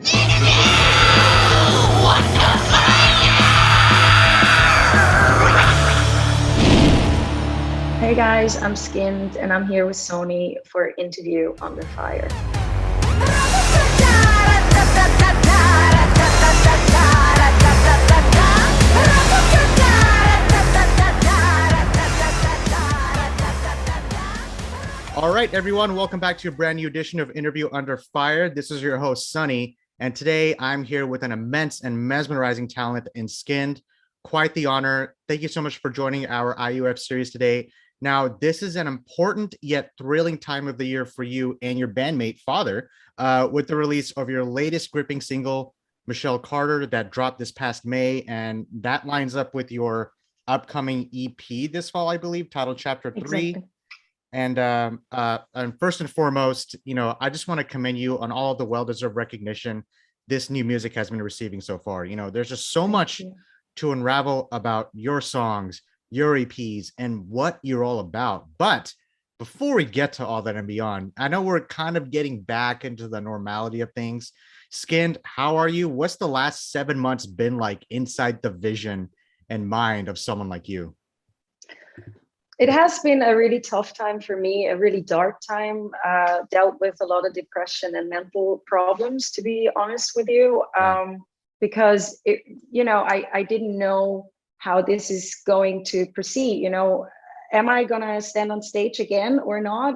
Hey guys, I'm Skinned and I'm here with Sony for Interview Under Fire. All right, everyone, welcome back to a brand new edition of Interview Under Fire. This is your host, Sunny, and today I'm here with an immense and mesmerizing talent in Skinned. Quite the honor. Thank you so much for joining our IUF series today. Now, this is an important yet thrilling time of the year for you and your bandmate, Father, with the release of your latest gripping single, Michelle Carter, that dropped this past May, and that lines up with your upcoming EP this fall, I believe, titled Chapter 3. Exactly. And first and foremost, I just want to commend you on all of the well-deserved recognition this new music has been receiving so far. There's just so much to unravel about your songs, your EPs, and what you're all about. But before we get to all that and beyond, I know we're kind of getting back into the normality of things. Skinned, how are you? What's the last 7 months been like inside the vision and mind of someone like you? It has been a really tough time for me, a really dark time, dealt with a lot of depression and mental problems, to be honest with you, because I didn't know how this is going to proceed. Am I going to stand on stage again or not?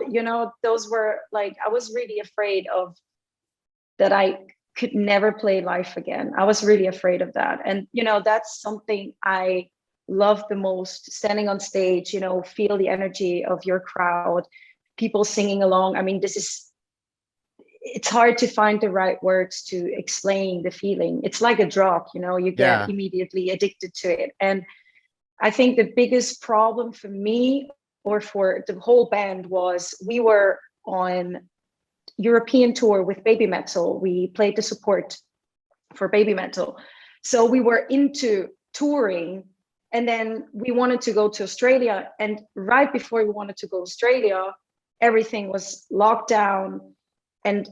Those were like, I was really afraid of that. I could never play live again. I was really afraid of that. And, that's something I love the most, standing on stage, feel the energy of your crowd, people singing along. I mean, it's hard to find the right words to explain the feeling. It's like a drug, you get immediately addicted to it. And I think the biggest problem for me or for the whole band was we were on European tour with Baby Metal. We played the support for Baby Metal. So we were into touring. And then we wanted to go to Australia. And right before we wanted to go to Australia, everything was locked down and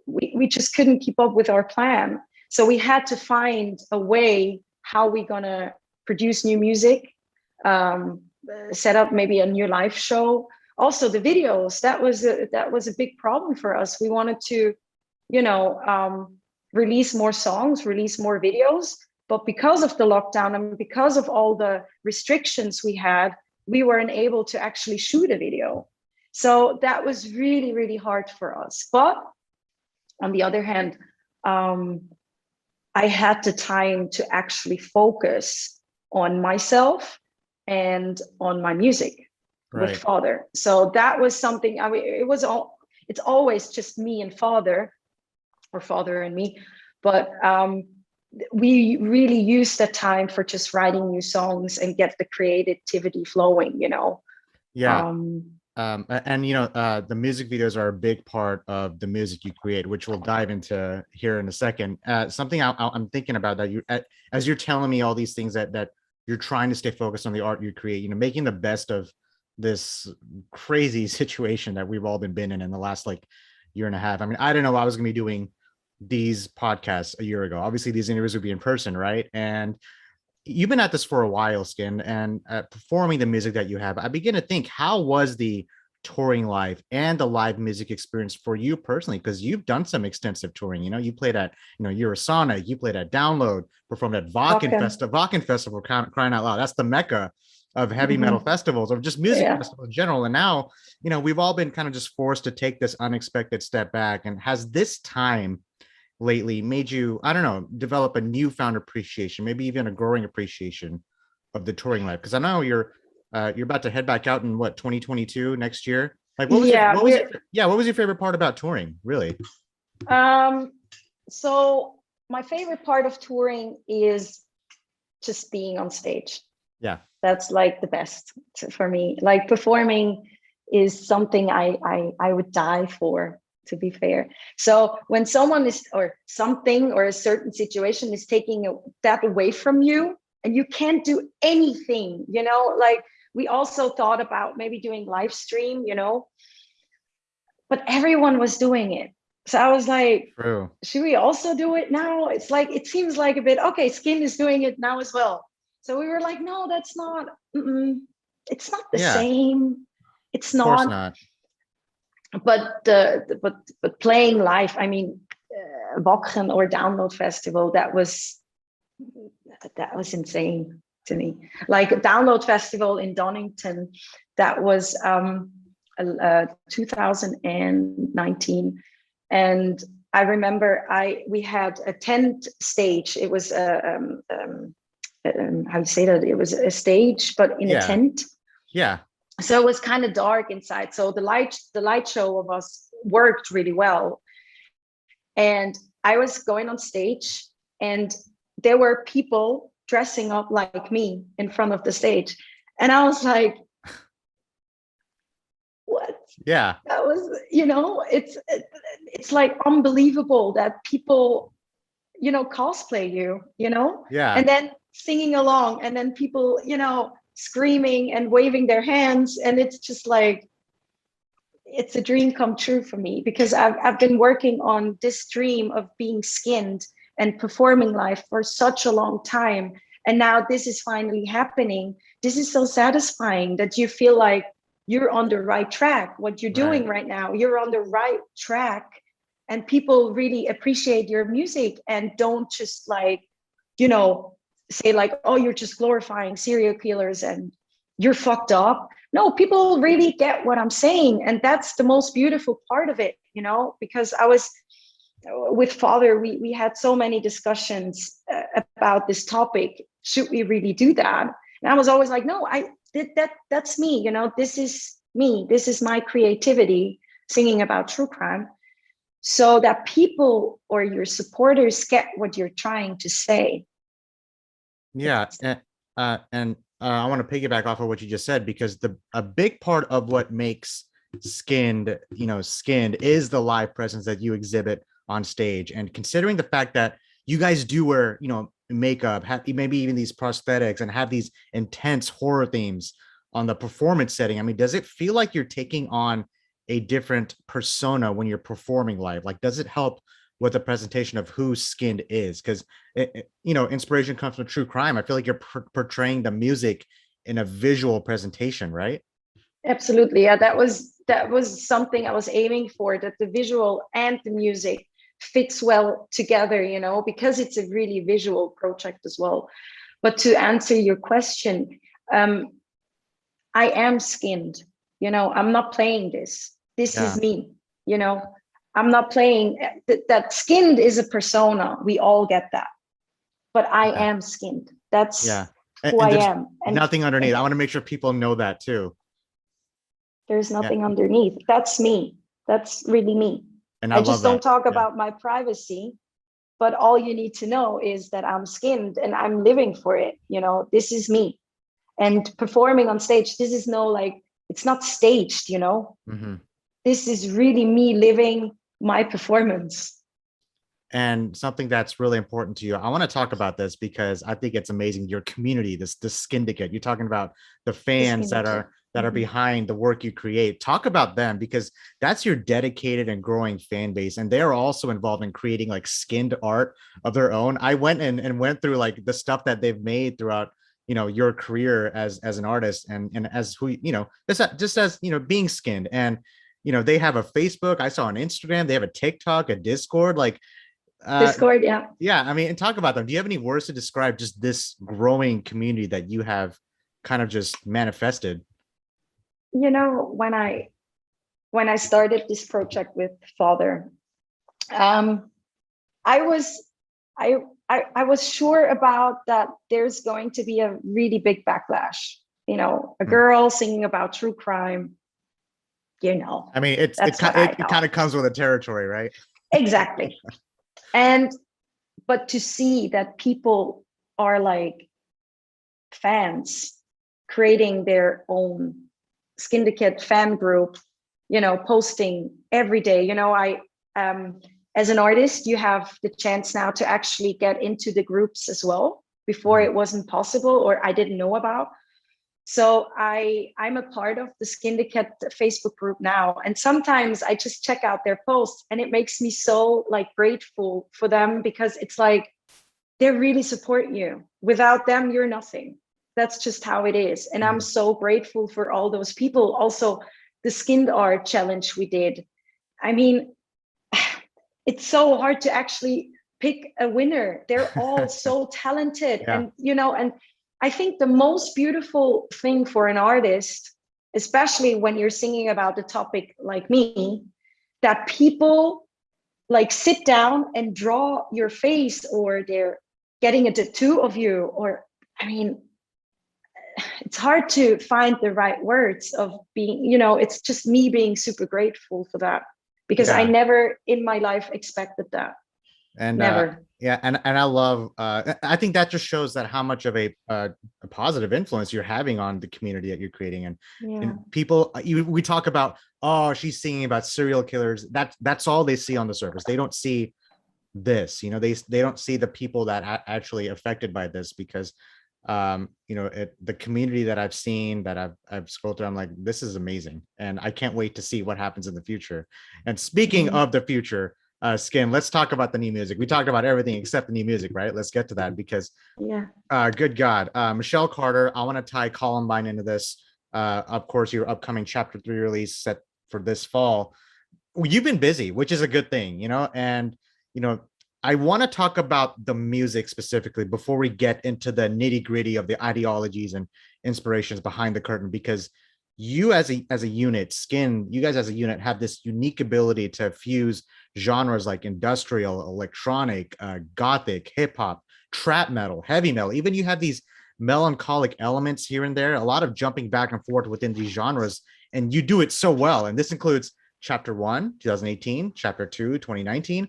we just couldn't keep up with our plan. So we had to find a way how we're gonna produce new music, set up maybe a new live show. Also the videos, that was a big problem for us. We wanted to, release more songs, release more videos. But because of the lockdown and because of all the restrictions we had, we weren't able to actually shoot a video. So that was really, really hard for us. But on the other hand, I had the time to actually focus on myself and on my music with Father. So that was something, it's always just me and Father, or Father and me. But we really use that time for just writing new songs and get the creativity flowing, and the music videos are a big part of the music you create, which we'll dive into here in a second. Something I'm thinking about that as you're telling me all these things that you're trying to stay focused on the art you create, making the best of this crazy situation that we've all been in the last year and a half. I mean, I didn't know I was gonna be doing these podcasts a year ago. Obviously these interviews would be in person, right? And you've been at this for a while, Skin, and performing the music that you have, I begin to think, how was the touring life and the live music experience for you personally? Because you've done some extensive touring. You played at Eurosonic, you played at Download, performed at Wacken Festival, crying out loud. That's the mecca of heavy metal festivals, or just music festivals in general. And now we've all been kind of just forced to take this unexpected step back. And has this time lately made you, I don't know, develop a newfound appreciation, maybe even a growing appreciation of the touring life? Because I know you're about to head back out in 2022 next year. What was your favorite part about touring, really? So my favorite part of touring is just being on stage. Yeah, that's the best for me. Performing is something I would die for, to be fair. So when someone is, or something, or a certain situation is taking that away from you and you can't do anything, we also thought about maybe doing live stream, but everyone was doing it. So I was like, True. should we also do it now? It's like, it seems like a bit, okay, SKYND is doing it now as well. So we were like, no, that's not, it's not the Yeah, same. It's of course not, not. but but playing live, I mean, Wacken or Download Festival, that was insane to me. Like Download Festival in Donington, that was 2019, and I remember we had a tent stage. It was how do you say that? It was a stage, but in a Yeah, tent. yeah, So it was kind of dark inside. So the light show of us worked really well. And I was going on stage, and there were people dressing up like me in front of the stage. And I was like, what? yeah, That was, it's like unbelievable that people, cosplay you, yeah. and then singing along, and then people, screaming and waving their hands. And it's just like, it's a dream come true for me, because I've been working on this dream of being SKYND and performing live for such a long time. And now this is finally happening. This is so satisfying that you feel like you're on the right track. What you're Right. doing right now, you're on the right track. And people really appreciate your music and don't just like, say like, oh, you're just glorifying serial killers and you're fucked up. No, people really get what I'm saying. And that's the most beautiful part of it, because I was with Father, we had so many discussions about this topic. Should we really do that? And I was always like, no, I did that. That's me. This is me. This is my creativity, singing about true crime, so that people or your supporters get what you're trying to say. Yeah, and I want to piggyback off of what you just said, because a big part of what makes SKYND, SKYND is the live presence that you exhibit on stage. And considering the fact that you guys do wear, makeup, have maybe even these prosthetics, and have these intense horror themes on the performance setting, I mean, does it feel like you're taking on a different persona when you're performing live? Like, does it help with the presentation of who SKYND is? Because inspiration comes from true crime. I feel like you're portraying the music in a visual presentation, right? Absolutely. Yeah, that was something I was aiming for, that the visual and the music fits well together, because it's a really visual project as well. But to answer your question, I am SKYND. I'm not playing this. This Yeah, is me. I'm not playing that. SKYND is a persona. We all get that. But I yeah, am SKYND. That's yeah. who And I there's am. nothing underneath. And I want to make sure people know that too. there's Yeah, nothing underneath. That's me. That's really me. and I I love just don't that. talk Yeah, about my privacy, but all you need to know is that I'm SKYND and I'm living for it. This is me. And performing on stage, this is no, like, it's not staged. hmm. This is really me living my performance. And something that's really important to you, I want to talk about this because I think it's amazing. Your community, this syndicate, you're talking about the The fans syndicate. that are Mhm. behind the work you create. Talk about them, because that's your dedicated and growing fan base, and they're also involved in creating like SKYND art of their own. I went and went through like the stuff that they've made throughout your career as an artist, and as who just as being SKYND. And they have a Facebook, I saw on Instagram, they have a TikTok, a Discord, like uh Discord, yeah. yeah, I mean, and talk about them. Do you have any words to describe just this growing community that you have kind of just manifested? When I started this project with Father, um, I was I was sure about that there's going to be a really big backlash. A Hmm. girl singing about true crime, I mean, that's what I it kind thought. of comes with the territory, right? Exactly. And but to see that people are like fans creating their own syndicate fan group, posting every day. I as an artist, you have the chance now to actually get into the groups as well. Before Mhm. it wasn't possible, or I didn't know about. So I'm a part of the Syndicate Facebook group now, and sometimes I just check out their posts, and it makes me so like grateful for them, because it's like they really support you. Without them, you're nothing. That's just how it is, and I'm so grateful for all those people. Also, the skinned art challenge we did. I mean, it's so hard to actually pick a winner. They're all so talented, Yeah. and and I think the most beautiful thing for an artist, especially when you're singing about the topic like me, that people like sit down and draw your face, or they're getting a tattoo of you, or I mean, it's hard to find the right words of being, it's just me being super grateful for that, because I never in my life expected that. And never. Yeah, and I love I think that just shows that how much of a positive influence you're having on the community that you're creating. And people, we talk about, oh, she's singing about serial killers. That's all they see on the surface. They don't see this, they don't see the people that are actually affected by this, because the community that I've seen, that I've scrolled through, I'm like, this is amazing, and I can't wait to see what happens in the future. And speaking of the future, Skyn, let's talk about the new music. We talked about everything except the new music, right? Let's get to that, because good God, Michelle Carter, I want to tie Columbine into this. Of course, your upcoming chapter 3 release set for this fall. You've been busy, which is a good thing, and I want to talk about the music specifically before we get into the nitty gritty of the ideologies and inspirations behind the curtain, because you as a unit, SKYND, you guys as a unit have this unique ability to fuse genres like industrial, electronic, gothic, hip hop, trap metal, heavy metal. Even you have these melancholic elements here and there, a lot of jumping back and forth within these genres, and you do it so well. And this includes chapter 1, 2018, chapter 2, 2019.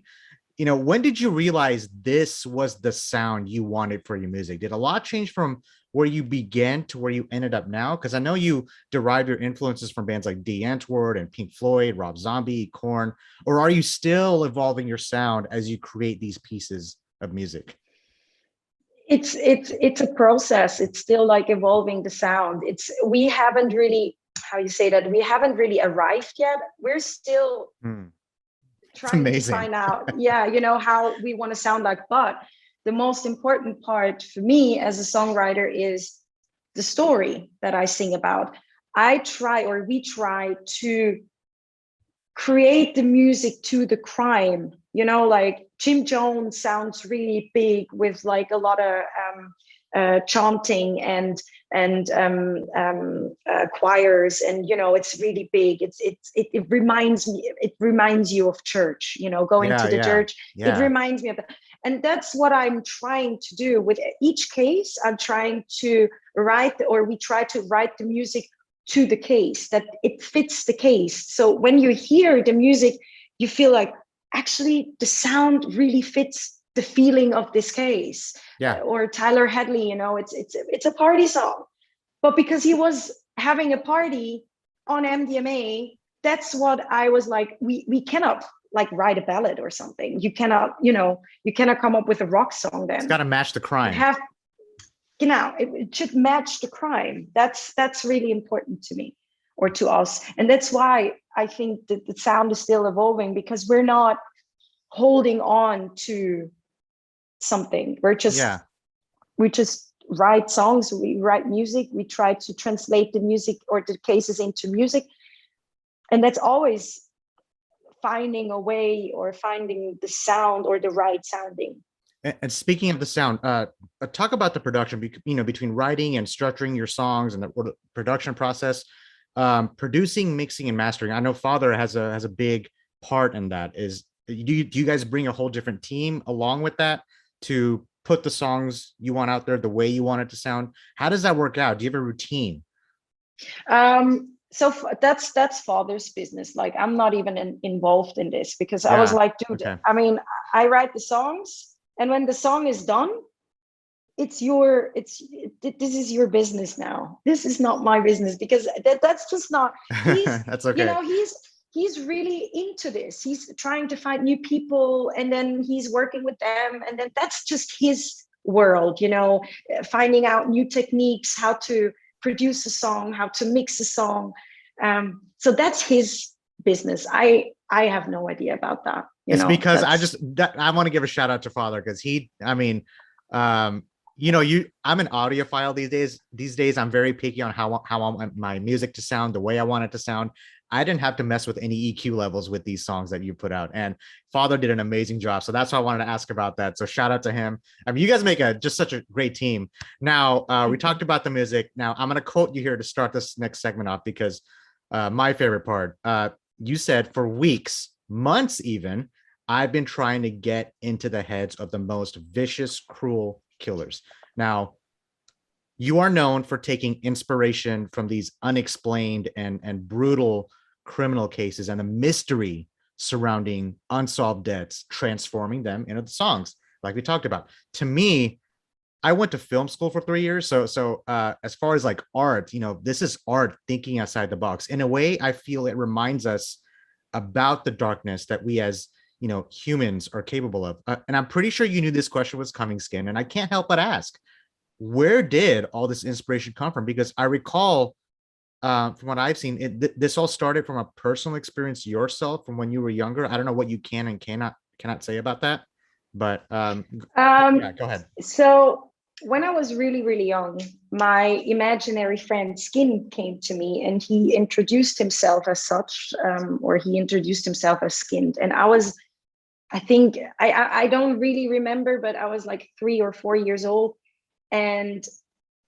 When did you realize this was the sound you wanted for your music? Did a lot change from where you began to where you ended up now? Because I know you derive your influences from bands like D. Antwoord and Pink Floyd, Rob Zombie, Korn, or are you still evolving your sound as you create these pieces of music? It's a process. It's still like evolving the sound. We haven't really, how you say that, we haven't really arrived yet. We're still trying to find out, how we want to sound like. But the most important part for me as a songwriter is the story that I sing about. We try to create the music to the crime. Like Jim Jones sounds really big with like a lot of chanting and choirs, and it's really big. It reminds you of church. Going to the church. It reminds me of that, and that's what I'm trying to do with each case. I'm trying to we try to write the music to the case, that it fits the case. So when you hear the music, you feel like actually the sound really fits the feeling of this case. Or Tyler Hadley, it's a party song, but because he was having a party on MDMA, that's what I was like, we cannot like write a ballad or something. You cannot come up with a rock song. Then it's got to match the crime. It should match the crime. That's really important to me, or to us. And that's why I think that the sound is still evolving, because we're not holding on to something. We just write songs, we write music, we try to translate the music or the cases into music. And that's always finding a way, or finding the sound, or the right sounding. And speaking of the sound, talk about the production, between writing and structuring your songs and the production process, producing, mixing, and mastering. I know Father has a big part in that. Do you guys bring a whole different team along with that to put the songs you want out there the way you want it to sound? How does that work out? Do you have a routine? So that's Father's business. Like, I'm not even involved in this, because I was like, dude, okay. I mean, I write the songs, and when the song is done, this is your business now. This is not my business, because that's just not. That's okay. He's really into this. He's trying to find new people, and then he's working with them, and then that's just his world. Finding out new techniques, how to produce a song, how to mix a song. So that's his business. I have no idea about that. It's because I want to give a shout out to Father, because I'm an audiophile these days. These days, I'm very picky on how I want my music to sound, the way I want it to sound. I didn't have to mess with any EQ levels with these songs that you put out, and Father did an amazing job. So that's why I wanted to ask about that. So shout out to him. I mean, you guys make just such a great team. Now, we talked about the music. Now I'm going to quote you here to start this next segment off, because my favorite part, you said, for weeks, months even, I've been trying to get into the heads of the most vicious, cruel killers. Now, you are known for taking inspiration from these unexplained and brutal criminal cases and the mystery surrounding unsolved deaths, transforming them into the songs, like we talked about. To me, I went to film school for 3 years. So as far as like art, this is art thinking outside the box. In a way, I feel it reminds us about the darkness that we as humans are capable of. And I'm pretty sure you knew this question was coming, Skin, and I can't help but ask, where did all this inspiration come from? Because I recall, from what I've seen, this all started from a personal experience yourself from when you were younger. I don't know what you can and cannot say about that, but yeah, go ahead. So when I was really, really young, my imaginary friend SKYND came to me, and he introduced himself as such, or he introduced himself as SKYND. And I think, I don't really remember, but I was like 3 or 4 years old. And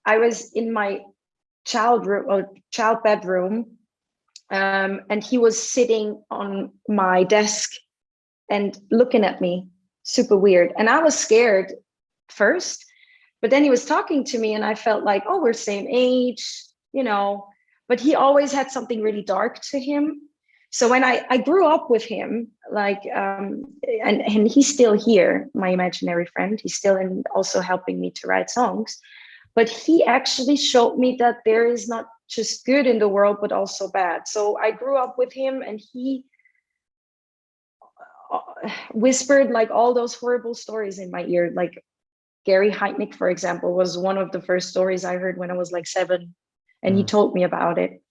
I was in my child bedroom, and he was sitting on my desk and looking at me, super weird. And I was scared first, but then he was talking to me, and I felt like, oh, we're same age, but he always had something really dark to him. So when I grew up with him, and he's still here, my imaginary friend, he's still also helping me to write songs, but he actually showed me that there is not just good in the world, but also bad. So I grew up with him, and he whispered like all those horrible stories in my ear. Like Gary Heidnik, for example, was one of the first stories I heard when I was like 7, and he told me about it.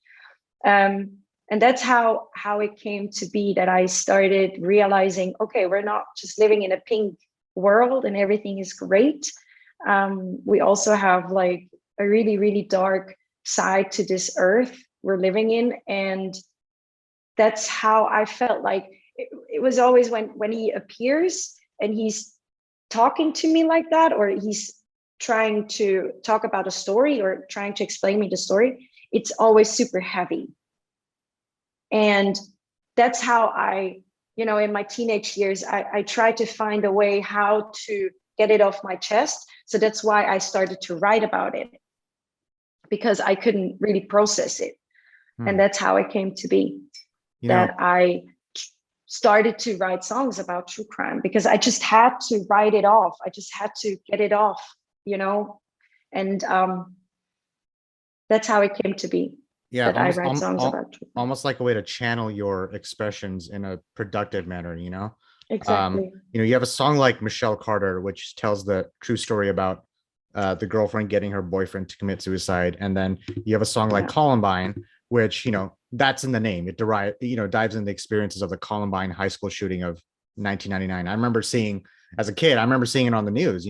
And that's how it came to be, that I started realizing, okay, we're not just living in a pink world and everything is great. We also have like a really, really dark side to this earth we're living in. And that's how I felt like it was always when he appears and he's talking to me like that, or he's trying to talk about a story or trying to explain me the story, it's always super heavy. And that's how I, in my teenage years, I tried to find a way how to get it off my chest. So that's why I started to write about it, because I couldn't really process it. And that's how it came to be, that I started to write songs about true crime, because I just had to write it off. I just had to get it off, and that's how it came to be. Yeah, that I write songs about true crime. Almost like a way to channel your expressions in a productive manner, Exactly. You have a song like Michelle Carter, which tells the true story about the girlfriend getting her boyfriend to commit suicide. And then you have a song like Columbine, which, that's in the name. It dives into the experiences of the Columbine high school shooting of 1999. I remember seeing, as a kid, it on the news,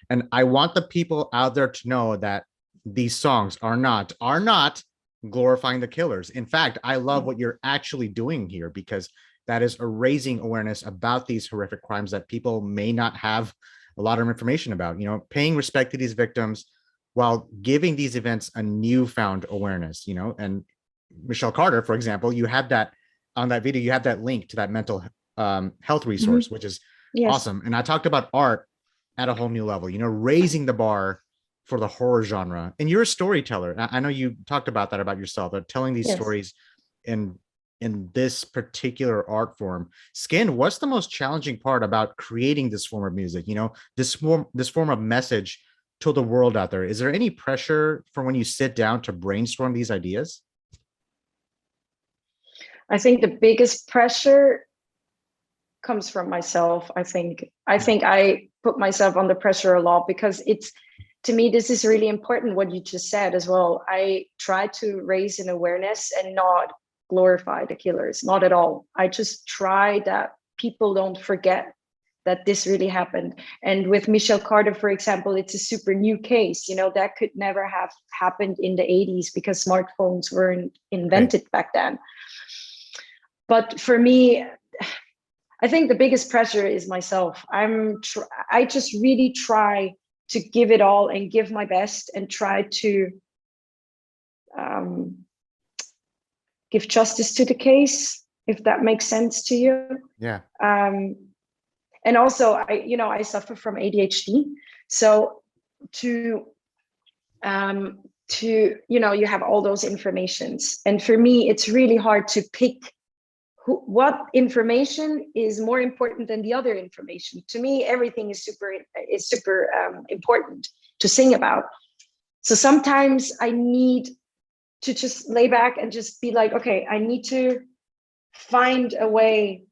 and I want the people out there to know that these songs are not glorifying the killers. In fact, I love what you're actually doing here, because that is raising awareness about these horrific crimes that people may not have a lot of information about, paying respect to these victims while giving these events a newfound awareness, and Michelle Carter, for example, you have that on that video, you have that link to that mental health resource, which is awesome. And I talked about art at a whole new level, raising the bar for the horror genre. And you're a storyteller. I know you talked about that about yourself, but telling these stories in this particular art form. SKYND, what's the most challenging part about creating this form of music? This form of message to the world out there. Is there any pressure from when you sit down to brainstorm these ideas? I think the biggest pressure comes from myself. I think I put myself under pressure a lot, because to me, this is really important, what you just said as well. I try to raise an awareness and not glorify the killers, not at all. I just try that people don't forget that this really happened. And with Michelle Carter, for example, it's a super new case. You know, that could never have happened in the 80s because smartphones weren't invented back then. But for me, I think the biggest pressure is myself. I just really try to give it all and give my best and try to give justice to the case, if that makes sense to you. Yeah. And also, I suffer from ADHD. So you have all those informations. And for me, it's really hard to pick what information is more important than the other information. To me, everything is super important to sing about. So sometimes I need to just lay back and just be like, okay, I need to find a way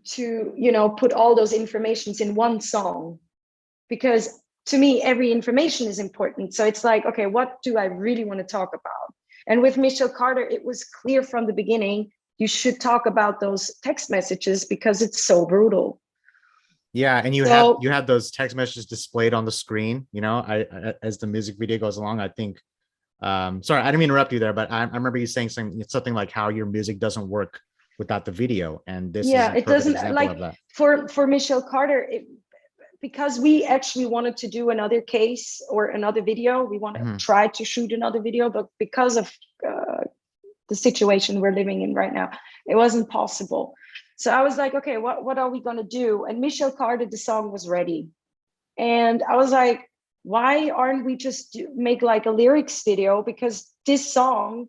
to, put all those informations in one song, because to me, every information is important. So it's like, okay, what do I really want to talk about? And with Michelle Carter, it was clear from the beginning, you should talk about those text messages because it's so brutal. Yeah, and you have those text messages displayed on the screen. As the music video goes along. I think. Sorry, I didn't mean to interrupt you there, but I remember you saying something like how your music doesn't work without the video, and this is a perfect example of that. For Michelle Carter, because we actually wanted to do another case or another video. We want to try to shoot another video, but because of the situation we're living in right now, it wasn't possible. So I was like, okay, what are we going to do? And Michelle Carter, the song was ready. And I was like, why aren't we just make like a lyrics video? Because this song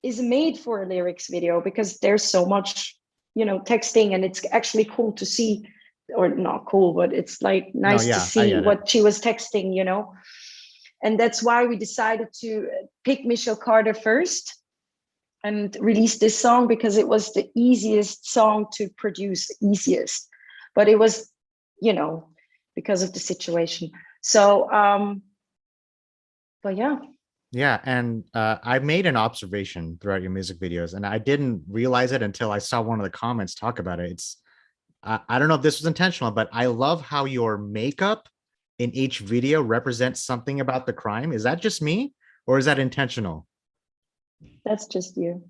is made for a lyrics video, because there's so much, texting, and it's actually cool to see, or not cool, but it's like nice to see what she was texting, And that's why we decided to pick Michelle Carter first and release this song, because it was the easiest song to produce, but it was, because of the situation. So, but yeah. Yeah, and I made an observation throughout your music videos, and I didn't realize it until I saw one of the comments talk about it. I don't know if this was intentional, but I love how your makeup in each video represents something about the crime. Is that just me, or is that intentional? That's just you.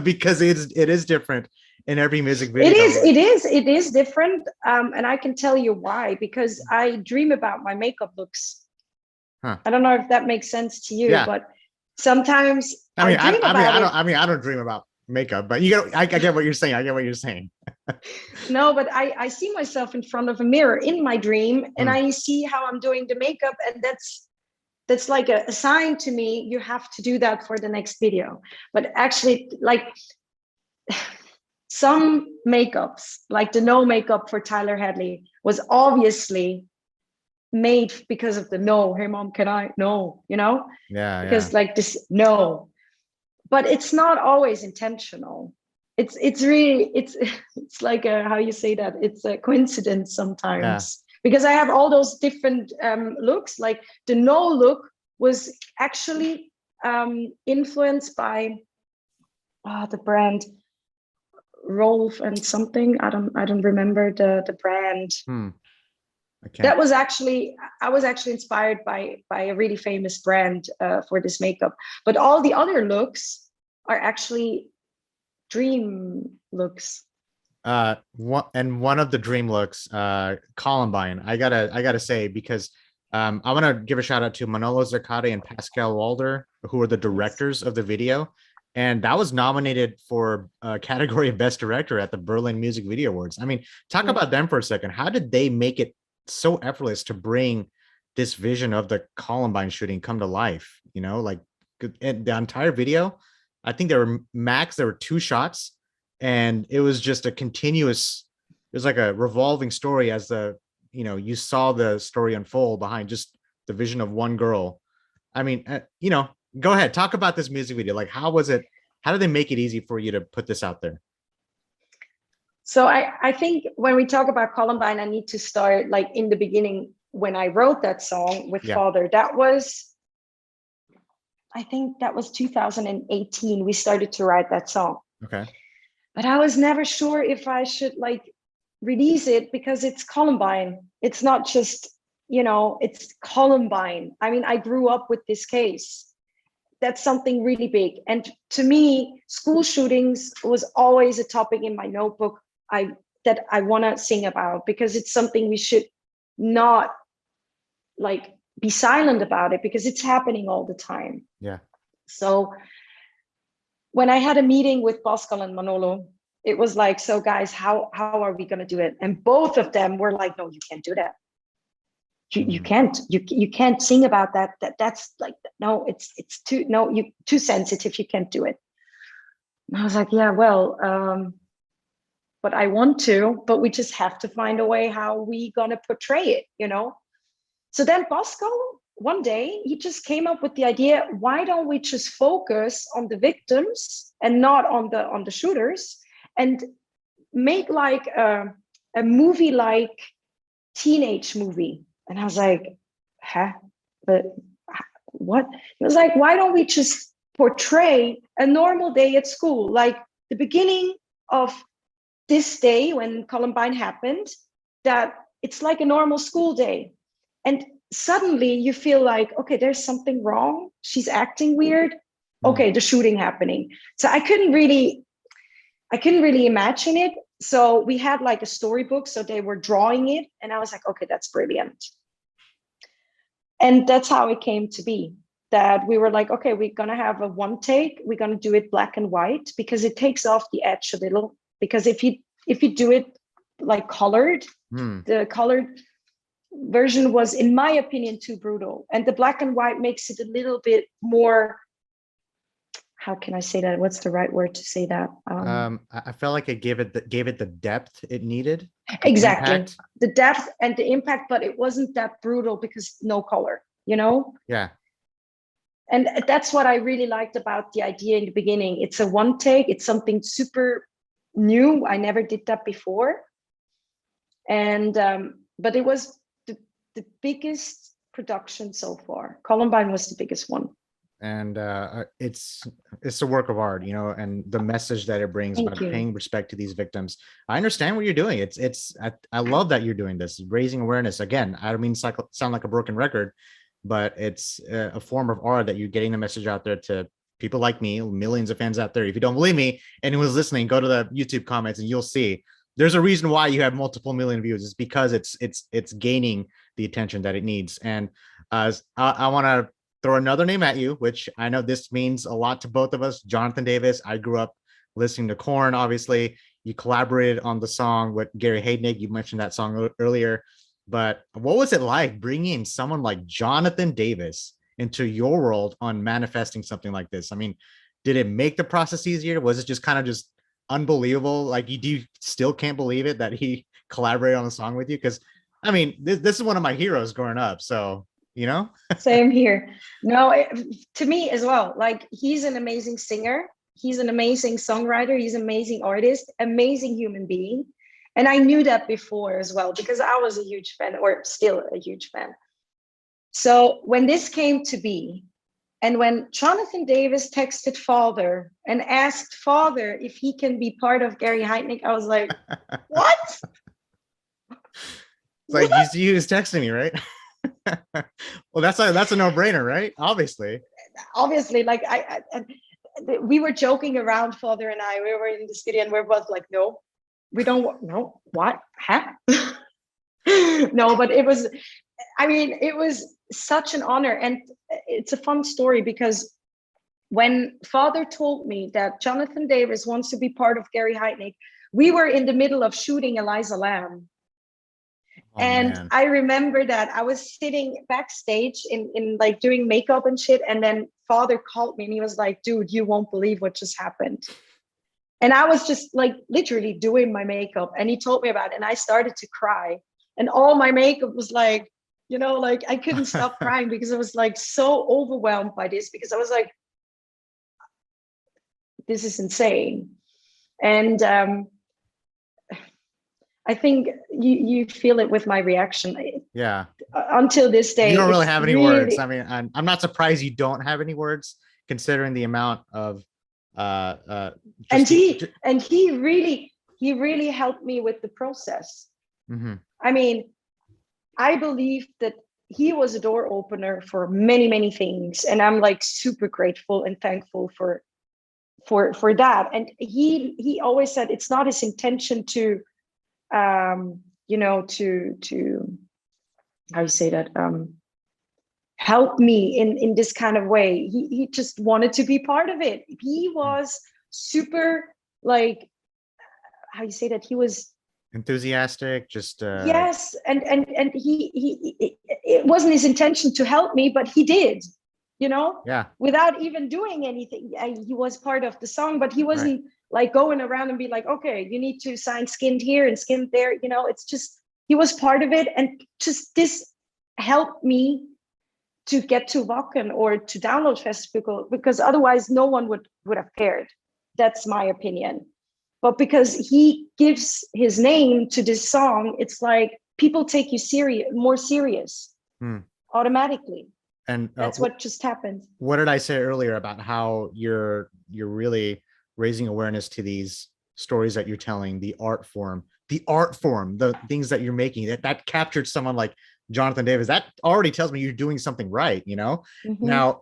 Because it is different in every music video. It is different. And I can tell you why, because I dream about my makeup looks. I don't know if that makes sense to you, but sometimes I don't dream about makeup, but I get what you're saying. No, but I see myself in front of a mirror in my dream, and I see how I'm doing the makeup, and that's like a sign to me, you have to do that for the next video. But actually, like some makeups, like the no makeup for Tyler Hadley, was obviously made because of the no, hey mom, can I? No, because like this, no, but it's not always intentional. It's really, it's like how you say that, it's a coincidence sometimes. Because I have all those different looks. Like the no look was actually influenced by the brand Rolf and something. I don't remember the brand. Okay. That was I was actually inspired by a really famous brand for this makeup. But all the other looks are actually dream looks. One of the dream looks, Columbine, I gotta say, because I want to give a shout out to Manolo Zarcade and Pascal Walder, who are the directors of the video, and that was nominated for a category of Best Director at the Berlin Music Video Awards. I mean, talk about them for a second. How did they make it so effortless to bring this vision of the Columbine shooting come to life? Like the entire video, I think there were 2 shots, and it was just a continuous, it was like a revolving story as you saw the story unfold behind just the vision of one girl. I mean, go ahead, talk about this music video. Like, how was it? How did they make it easy for you to put this out there? So I think when we talk about Columbine, I need to start like in the beginning. when I wrote that song with Yeah. Father, I think that was 2018. We started to write that song. Okay. But I was never sure if I should like release it because it's Columbine. It's not just, it's Columbine. I mean, I grew up with this case. That's something really big. And to me, school shootings was always a topic in my notebook that I want to sing about, because it's something we should not like be silent about it, because it's happening all the time. Yeah. So when I had a meeting with Pascal and Manolo, it was like, so guys, how are we going to do it? And both of them were like, no, you can't do that. You can't, you can't sing about that. That's like, no, it's too sensitive. You can't do it. And I was like, yeah, well, but I want to, but we just have to find a way how we gonna portray it, So then Pascal, one day, he just came up with the idea, why don't we just focus on the victims and not on the shooters, and make like a movie, like teenage movie. And I was like, huh? But what? It was like, why don't we just portray a normal day at school, like the beginning of this day when Columbine happened, that it's like a normal school day. And suddenly you feel like, okay, there's something wrong. She's acting weird. Okay, the shooting happening. So I couldn't really imagine it. So we had like a storybook, so they were drawing it, and I was like, okay, that's brilliant. And that's how it came to be, that we were like, okay, we're gonna have a one take, we're gonna do it black and white, because it takes off the edge a little. Because if you do it like colored, the colored version was, in my opinion, too brutal, and the black and white makes it a little bit more, how can I say that? What's the right word to say that? I felt like it gave it the depth it needed. Exactly. Impact. The depth and the impact, but it wasn't that brutal because no color, Yeah. And that's what I really liked about the idea in the beginning. It's a one take. It's something super new. I never did that before. And but it was the biggest production so far. Columbine was the biggest one. And it's a work of art, and the message that it brings about paying respect to these victims. I understand what you're doing. I love that you're doing this, raising awareness. Again, I don't mean to sound like a broken record, but it's a form of art that you're getting the message out there to people like me, millions of fans out there. If you don't believe me, anyone who's listening, go to the YouTube comments and you'll see there's a reason why you have multiple million views. It's because it's gaining the attention that it needs. And I want to throw another name at you, which I know this means a lot to both of us. Jonathan Davis. I grew up listening to Korn, obviously. You collaborated on the song with Gary Heidnik. You mentioned that song earlier. But what was it like bringing someone like Jonathan Davis into your world on manifesting something like this? I mean, did it make the process easier? Was it just kind of just unbelievable? Like, do you still can't believe it that he collaborated on a song with you? Because, I mean, this is one of my heroes growing up. So, Same here. No, to me as well. Like, he's an amazing singer. He's an amazing songwriter. He's an amazing artist, amazing human being. And I knew that before as well, because I was a huge fan, or still a huge fan. So when this came to be, and when Jonathan Davis texted Father and asked Father if he can be part of Gary Heidnik, I was like, what? It's like, you was texting me, right? Well, that's a no-brainer, right? Obviously, like we were joking around, Father and I. We were in the studio and we're both like, no, we don't know what, huh? No, but it was such an honor. And it's a fun story, because when Father told me that Jonathan Davis wants to be part of Gary Heidnik, we were in the middle of shooting Eliza Lamb. Man. I remember that I was sitting backstage in like doing makeup and shit. And then Father called me and he was like, dude, you won't believe what just happened. And I was just like literally doing my makeup. And he told me about it. And I started to cry. And all my makeup was like, like I couldn't stop crying, because I was like so overwhelmed by this, because I was like, this is insane. And I think you feel it with my reaction. Yeah. Until this day, you don't really it's have any really, words. I mean, I'm not surprised you don't have any words, considering the amount of and he really helped me with the process. I mean, I believe that he was a door opener for many things, and I'm like super grateful and thankful for that. And he always said it's not his intention to you know, to how you say that, help me in this kind of way. He just wanted to be part of it. He was super, like, how you say that, he was enthusiastic, just yes, and he it wasn't his intention to help me, but he did, you know, yeah, without even doing anything. He was part of the song, but he wasn't like going around and be like, okay, you need to sign SKYND here and SKYND there, you know. It's just, he was part of it, and just this helped me to get to Wacken or to Download Festival, because otherwise no one would have cared. That's my opinion. But because he gives his name to this song, it's like people take you more serious automatically. And that's what just happened. What did I say earlier about how you're really raising awareness to these stories that you're telling, the art form, the things that you're making, that captured someone like Jonathan Davis? That already tells me you're doing something right, you know? Now,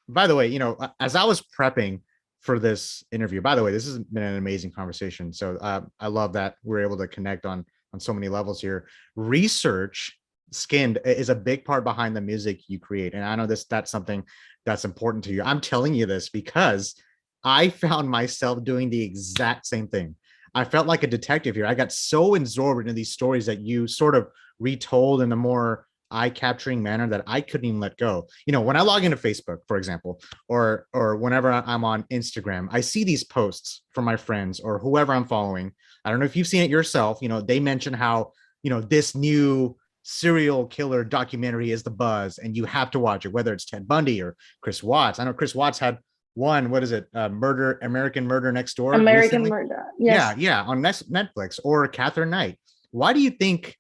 by the way, you know, as I was prepping for this interview, by the way, this has been an amazing conversation. So I love that we're able to connect on so many levels here. Research, SKYND, is a big part behind the music you create. And I know that's something that's important to you. I'm telling you this because I found myself doing the exact same thing. I felt like a detective here. I got so absorbed into these stories that you sort of retold in a more eye-capturing manner that I couldn't even let go. You know, when I log into Facebook, for example, or whenever I'm on Instagram, I see these posts from my friends or whoever I'm following. I don't know if you've seen it yourself. You know, they mention how, you know, this new serial killer documentary is the buzz and you have to watch it, whether it's Ted Bundy or Chris Watts. I know Chris Watts had one, what is it? American Murder Next Door. American Murder. Yes. Yeah, on Netflix, or Katherine Knight. Why do you think,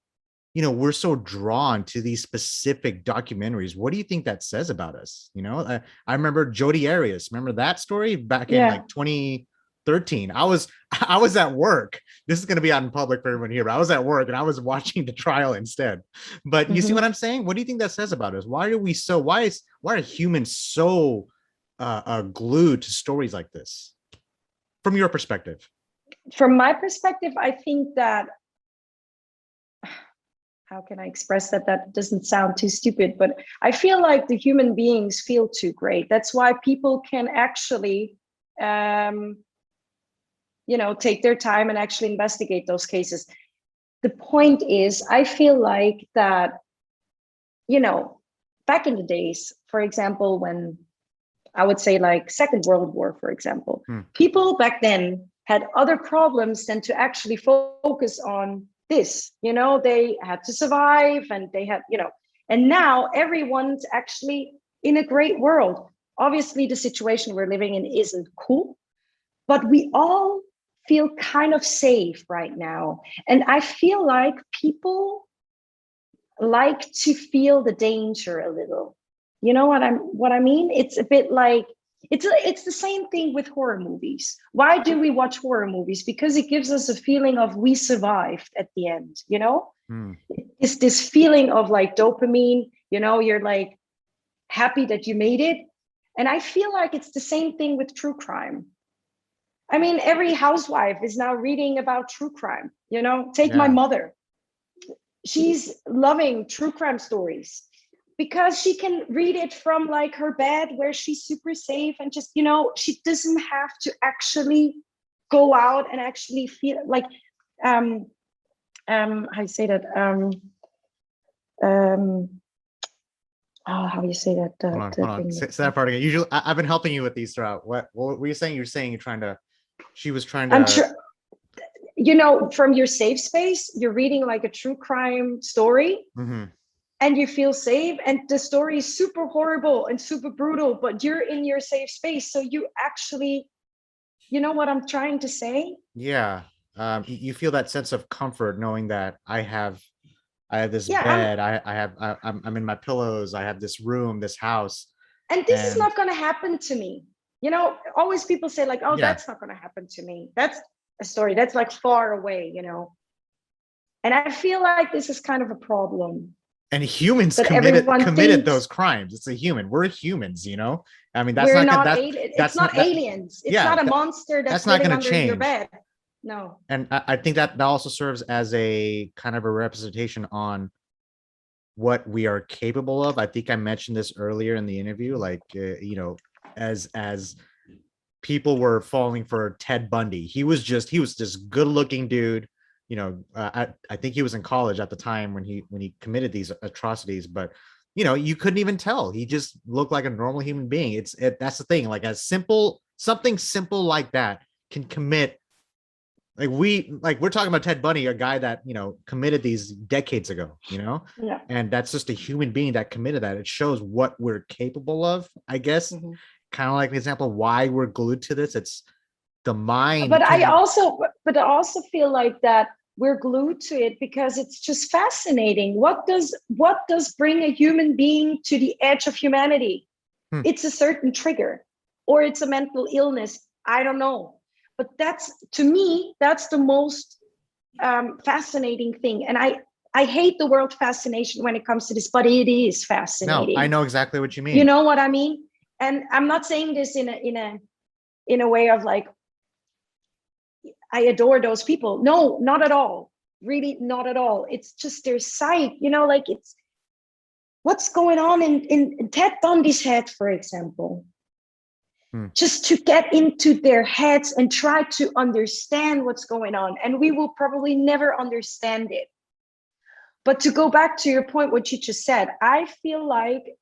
you know, we're so drawn to these specific documentaries? What do you think that says about us? You know, I remember Jodi Arias. Remember that story back in like 2013? I was at work. This is going to be out in public for everyone here, but I was at work and I was watching the trial instead. But you see what I'm saying? What do you think that says about us? Why are humans so glued to stories like this, from your perspective? From my perspective, I think that, how can I express that? That doesn't sound too stupid, but I feel like the human beings feel too great. That's why people can actually, you know, take their time and actually investigate those cases. The point is, I feel like that, you know, back in the days, for example, when I would say like Second World War, for example, people back then had other problems than to actually focus on this. You know, they had to survive and they had, you know, and now everyone's actually in a great world. Obviously, the situation we're living in isn't cool, but we all feel kind of safe right now. And I feel like people like to feel the danger a little. You know what I mean? It's a bit like, it's the same thing with horror movies. Why do we watch horror movies? Because it gives us a feeling of we survived at the end, you know? It's this feeling of like dopamine, you know, you're like happy that you made it. And I feel like it's the same thing with true crime. I mean, every housewife is now reading about true crime, you know? Take my mother. She's loving true crime stories, because she can read it from like her bed where she's super safe and just, you know, she doesn't have to actually go out and actually feel like, how you say that? How do you say that? Hold on. Say that part again. Usually, I've been helping you with these throughout. What were you saying? You're saying she was trying to. You know, from your safe space, you're reading like a true crime story. And you feel safe, and the story is super horrible and super brutal, but you're in your safe space. So you actually, you know what I'm trying to say? Yeah. You feel that sense of comfort knowing that I have this Yeah, bed, I'm in my pillows, I have this room, this house, and this is and not going to happen to me. You know, always people say like, oh, yeah, that's not going to happen to me. That's a story that's like far away, you know. And I feel like this is kind of a problem and humans that everyone committed thinks those crimes. It's a human. We're humans, you know. I mean, we're not alien. It's that's not not that. aliens. It's Yeah, not a monster that's that's not living going to under your change. bed. No. And I think that also serves as a kind of a representation on what we are capable of. I think I mentioned this earlier in the interview, like you know, as people were falling for Ted Bundy. He was this good looking dude. You know, I think he was in college at the time when he committed these atrocities, but you know, you couldn't even tell. He just looked like a normal human being. That's the thing. Like something simple like that can commit. We're talking about Ted Bundy, a guy that, you know, committed these decades ago, you know, Yeah. and that's just a human being that committed that. It shows what we're capable of, I guess. Mm-hmm. Kind of like an example of why we're glued to this. It's the mind But I can, also feel like that we're glued to it because it's just fascinating. What does bring a human being to the edge of humanity? hmm, It's a certain trigger, or it's a mental illness. I don't know, but that's, to me, that's the most fascinating thing. And I hate the word fascination when it comes to this, but it is no, I fascinating. know exactly what you You mean. know what I mean? And I'm not saying this in a way of like, I adore those people. No, not at all. Really, not at all. It's just their sight, you know, like it's what's going on in Ted Bundy's head, for example. Hmm. Just to get into their heads and try to understand what's going on. And we will probably never understand it. But to go back to your point, what you just said, I feel like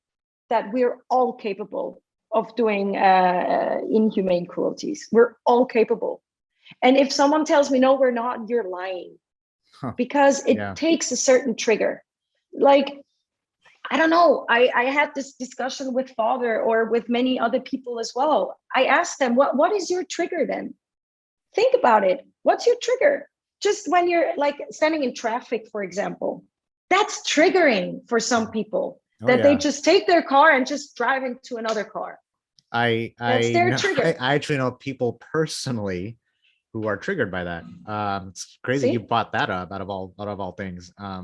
that we're all capable of doing inhumane cruelties. We're all capable. And if someone tells me, no, we're not, you're lying. Huh. Because it Yeah. takes a certain trigger. Like, I don't know. I had this discussion with father or with many other people as well. I asked them, what is your trigger then? Think about it. What's your trigger? Just when you're like standing in traffic, for example, that's triggering for some people Oh that they yeah. just take their car and just drive into another car. That's I their know trigger. I actually know people personally who are triggered by that. It's crazy you See? brought that up out of all things. I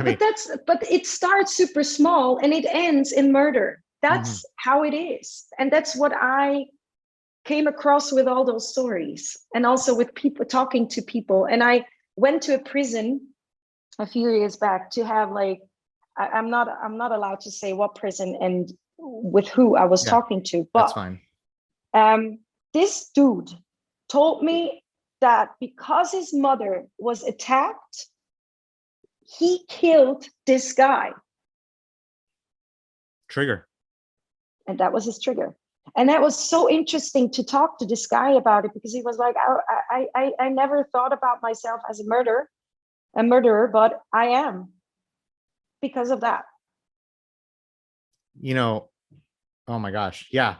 mean, But it starts super small and it ends in murder. mhm. That's how it is. And that's what I came across with all those stories, and also with people, talking to people. And I went to a prison a few years back to have like, I'm not allowed to say what prison and with who I was Yeah, talking to, that's but fine. this dude told me that because his mother was attacked, he killed this guy. Trigger. And that was his trigger. And that was so interesting to talk to this guy about it, because he was like, I never thought about myself as a murderer, but I am, because of that. You know, oh my gosh. Yeah.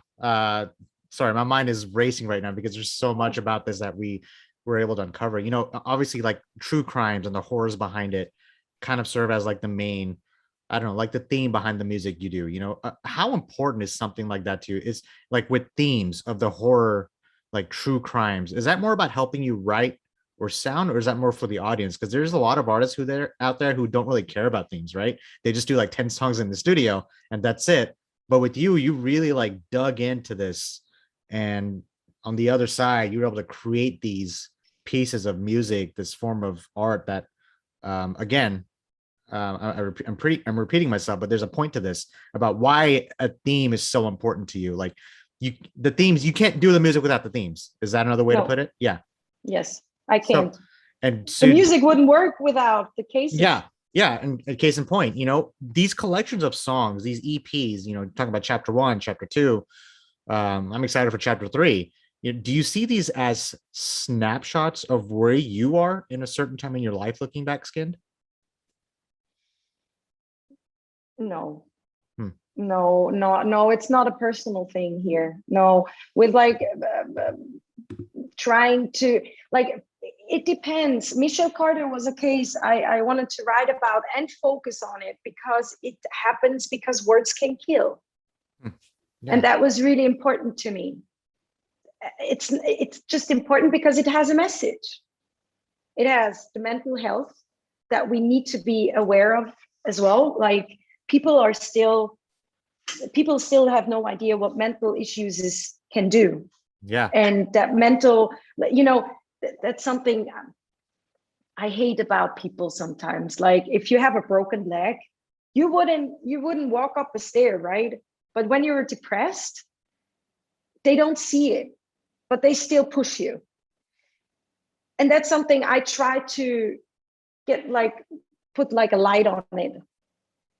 Sorry, my mind is racing right now because there's so much about this that we were able to uncover. You know, obviously like true crimes and the horrors behind it kind of serve as like the main, I don't know, like the theme behind the music you do. You know, how important is something like that to you? Is like with themes of the horror, like true crimes, is that more about helping you write or sound, or is that more for the audience? Because there's a lot of artists who they're out there who don't really care about themes, right? They just do like 10 songs in the studio and that's it. But with you, you really like dug into this, and on the other side, you were able to create these pieces of music, this form of art that, again, I'm repeating myself, but there's a point to this about why a theme is so important to you. Like the themes, you can't do the music without the themes. Is that another way to put No, it? Yeah. yes, I So, can't. and The so, music wouldn't work without the yeah, cases. yeah. And case in point, you know, these collections of songs, these EPs, you know, talking about chapter 1, chapter 2, I'm excited for chapter 3. Do you see these as snapshots of where you are in a certain time in your life looking back, Skinned? No, Hmm. no, it's not a personal thing here. No, with like trying to, like, it depends. Michelle Carter was a case I wanted to write about and focus on it because it happens because words can kill. Yeah. And that was really important to me. It's just important because it has a message. It has the mental health that we need to be aware of as well. Like people still have no idea what mental issues can do. Yeah. And that mental, you know, that's something I hate about people sometimes. Like if you have a broken leg, you wouldn't walk up a stair, right? But when you're depressed, they don't see it, but they still push you. And that's something I try to put like a light on it.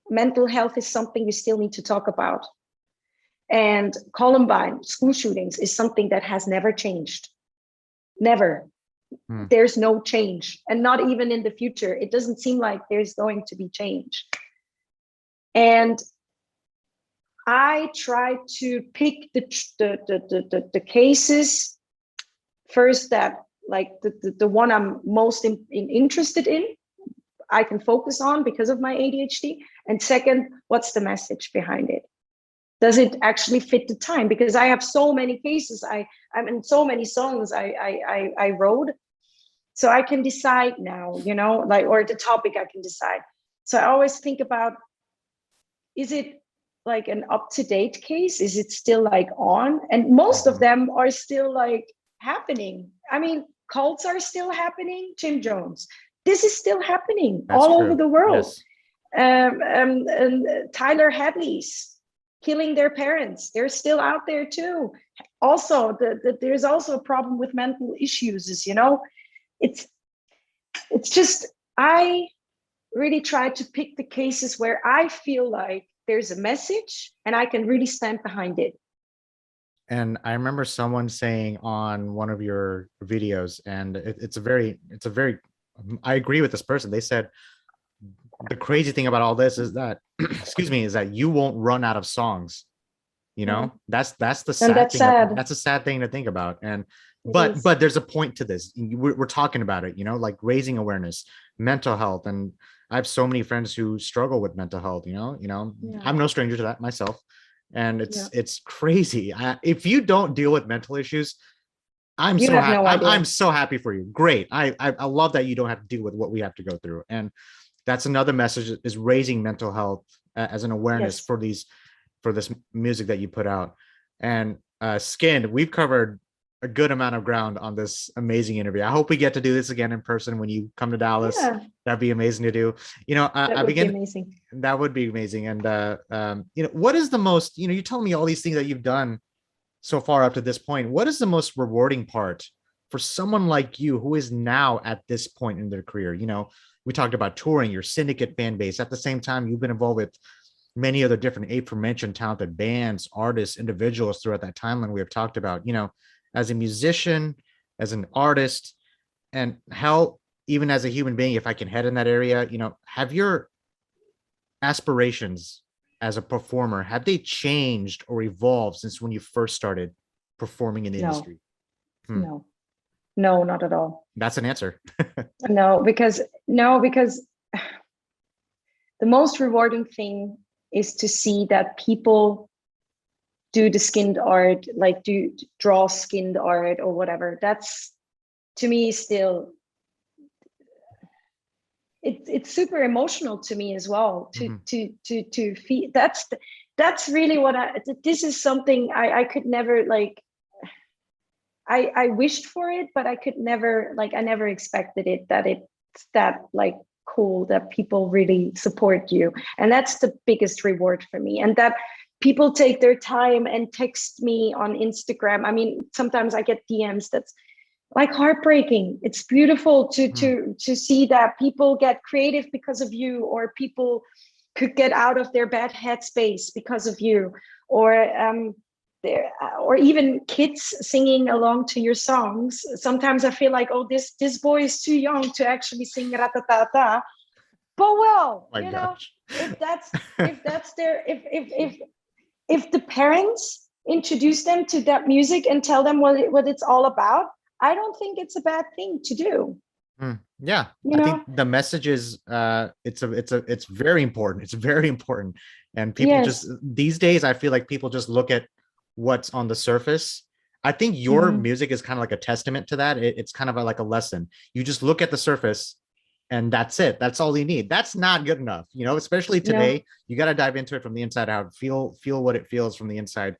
Mental health is something we still need to talk about. And Columbine, school shootings, is something that has never changed. Never. There's no change. And not even in the future. It doesn't seem like there's going to be change. And I try to pick the cases first that like the one I'm most interested in, I can focus on because of my ADHD. And second, what's the message behind it? Does it actually fit the time? Because I have so many cases, I'm in so many songs I wrote. So I can decide now, you know, like, or the topic I can decide. So I always think about, is it like an up-to-date case? Is it still like on? And most of them are still like happening. I mean, cults are still happening. Jim Jones, this is still happening. That's all true. Over the world. Yes. And Tyler Hadley's killing their parents. They're still out there too. Also, there's also a problem with mental issues, is, you know, it's just, I really try to pick the cases where I feel like there's a message and I can really stand behind it. And I remember someone saying on one of your videos, and it's a very, I agree with this person. They said, the crazy thing about all this is that, excuse me, is that you won't run out of songs. You know, that's the sad thing. That's a sad thing to think about. And, but there's a point to this. We're talking about it, you know, like raising awareness, mental health. And I have so many friends who struggle with mental health, you know, yeah. I'm no stranger to that myself. And it's crazy. If you don't deal with mental issues, I'm so happy for you. Great. I love that you don't have to deal with what we have to go through. And that's another message, is raising mental health as an awareness for this music that you put out. And SKYND, we've covered a good amount of ground on this amazing interview. I hope we get to do this again in person when you come to Dallas. Yeah. That'd be amazing to do. You know, that would be amazing. And you know, what is the most, you know, you told me all these things that you've done so far up to this point. What is the most rewarding part for someone like you who is now at this point in their career? You know, we talked about touring, your syndicate fan base. At the same time, you've been involved with many other different aforementioned talented bands, artists, individuals throughout that timeline we have talked about. You know, as a musician, as an artist, and hell, even as a human being, if I can head in that area, you know, have your aspirations as a performer, have they changed or evolved since when you first started performing in the industry? No, not at all. That's an answer. No, because the most rewarding thing is to see that people do the SKYND art, like draw SKYND art or whatever. That's, to me, still, it's super emotional to me as well, to feel. That's really what this is something I could never, like, I wished for it, but I could never, like, I never expected it, that it's that, like, cool that people really support you. And that's the biggest reward for me. And that people take their time and text me on Instagram. I mean, sometimes I get DMs that's like heartbreaking. It's beautiful to see that people get creative because of you, or people could get out of their bad headspace because of you, or even kids singing along to your songs. Sometimes I feel like, oh, this boy is too young to actually sing Ratatata. But well, you know, if the parents introduce them to that music and tell them what it's all about, I don't think it's a bad thing to do. Yeah, You I know? think the message is it's very important. It's very important. And people just Yes. these days, I feel like people just look at what's on the surface. I think your Mhm. music is kind of like a testament to that. It's kind of like a lesson. You just look at the surface and that's it. That's all you need. That's not good enough, you know, especially No. today. You got to dive into it from the inside out. Feel what it feels from the inside.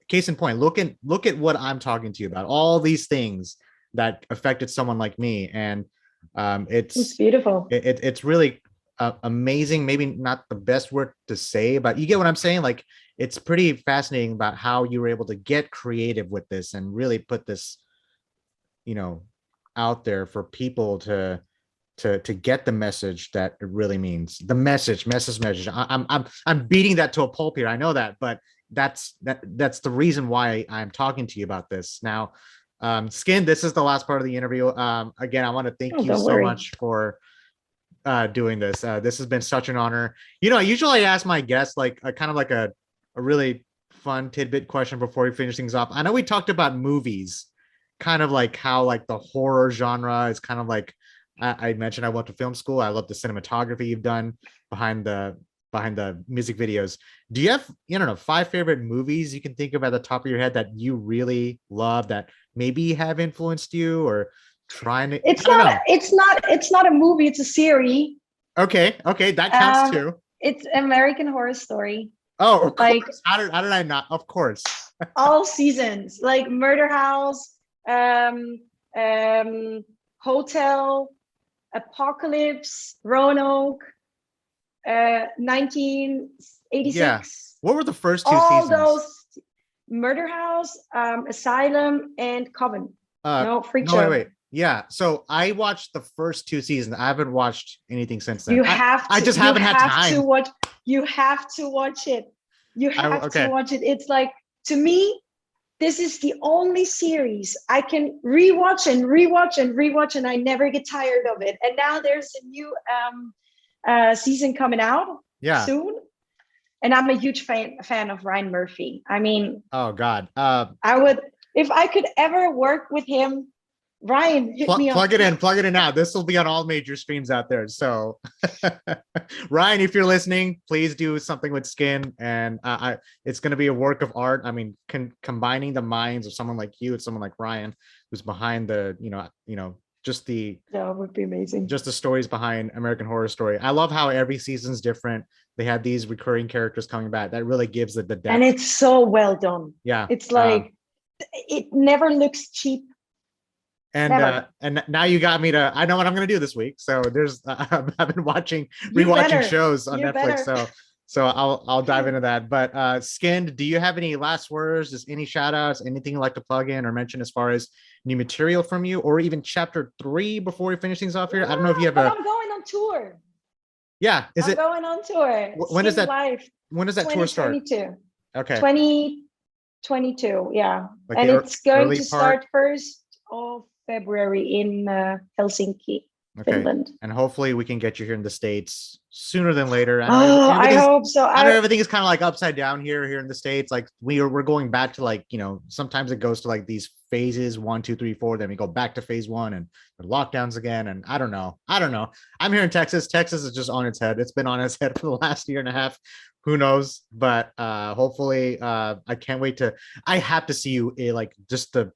Case in point, look at what I'm talking to you about. All these things that affected someone like me, and It's beautiful. it's really amazing. Maybe not the best word to say, but you get what I'm saying. Like, it's pretty fascinating about how you were able to get creative with this and really put this, you know, out there for people to get the message that it really means. The message. I'm beating that to a pulp here. I know that, but that's the reason why I'm talking to you about this now. Skin, this is the last part of the interview. Again, I want to thank Oh, you don't so worry. much for doing this. This has been such an honor. You know, I usually ask my guests like a kind of like a really fun tidbit question before we finish things off. I know we talked about movies, kind of like how like the horror genre is kind of like I mentioned I went to film school. I love the cinematography you've done behind the music videos. Do you have, you don't know, 5 favorite movies you can think of at the top of your head that you really love that maybe have influenced you or trying to, I don't know. It's not a movie, it's a series. Okay, that counts too. It's American Horror Story. Oh, of Like, course. How did I not? Of course. all seasons, like Murder House, Hotel, Apocalypse, Roanoke, 1986. Yeah. What were the first 2 all seasons? those, Murder House, Asylum, and Coven. Freak No, Show. wait. Yeah. So I watched the first 2 seasons. I haven't watched anything since then. You have to. I just haven't had time. You have to watch it. You have okay. to watch it. It's like, to me, this is the only series I can rewatch and I never get tired of it. And now there's a new season coming out soon. And I'm a huge fan of Ryan Murphy. I mean, oh God. I would, if I could ever work with him. Ryan, hit me up. Plug it in now. This will be on all major streams out there. So Ryan, if you're listening, please do something with Skin. And it's going to be a work of art. I mean, combining the minds of someone like you and someone like Ryan, who's behind the, just the, that would be amazing. Just the stories behind American Horror Story. I love how every season's different. They have these recurring characters coming back. That really gives it the depth. And it's so well done. Yeah. It's like, it never looks cheap. And now you got me to, I know what I'm going to do this week. So there's, I've been rewatching shows on Netflix. So I'll dive into that. But Skinned, do you have any last words? Just any shout outs, anything you'd like to plug in or mention as far as new material from you, or even chapter 3 before we finish things off here? I don't know if you have I'm going on tour. Yeah. I'm going on tour. When does that tour start? 2022. Okay. 2022. Yeah. Like, and it's going to start 1st of February in Helsinki, Finland. And hopefully we can get you here in the States sooner than later. I hope so. I know everything is kind of like upside down here in the States. Like we're going back to like, sometimes it goes to like these phases 1, 2, 3, 4. Then we go back to phase 1 and lockdowns again. And I don't know. I'm here in Texas. Texas is just on its head. It's been on its head for the last year and a half. Who knows? But hopefully I can't wait I have to see you just the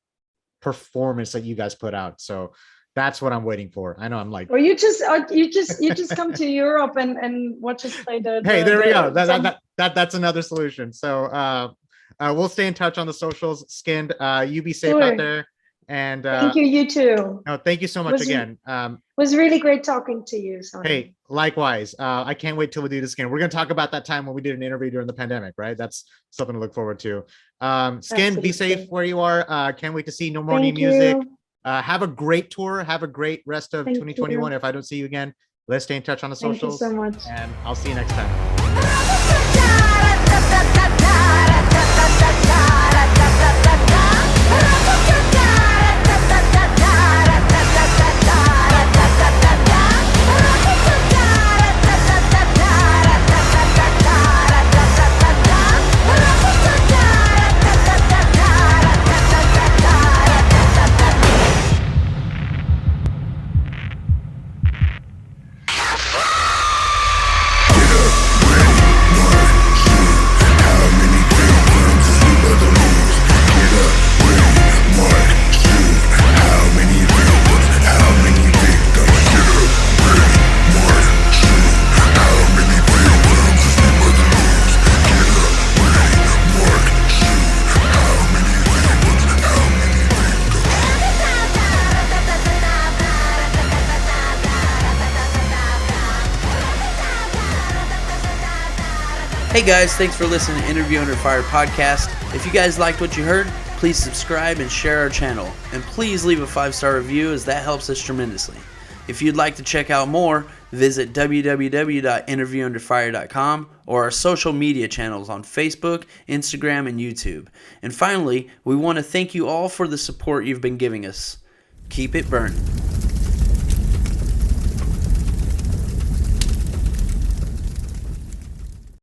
performance that you guys put out. So that's what I'm waiting for. I know I'm like, or you just come to Europe and watch us play the hey, there we go. That's another solution. So we'll stay in touch on the socials. Skinned, you be safe out there. And thank you too. No, thank you so much again. Was really great talking to you. Sorry. Hey, likewise. I can't wait till we do this again. We're going to talk about that time when we did an interview during the pandemic, right? That's something to look forward to. Skin, be safe where you are. Can't wait to see no more new music. Have a great tour. Have a great rest of 2021. If I don't see you again, let's stay in touch on the socials. Thank you so much. And I'll see you next time. Hey guys, thanks for listening to Interview Under Fire podcast. If you guys liked what you heard, please subscribe and share our channel. And please leave a 5-star review, as that helps us tremendously. If you'd like to check out more, visit www.interviewunderfire.com or our social media channels on Facebook, Instagram, and YouTube. And finally, we want to thank you all for the support you've been giving us. Keep it burning.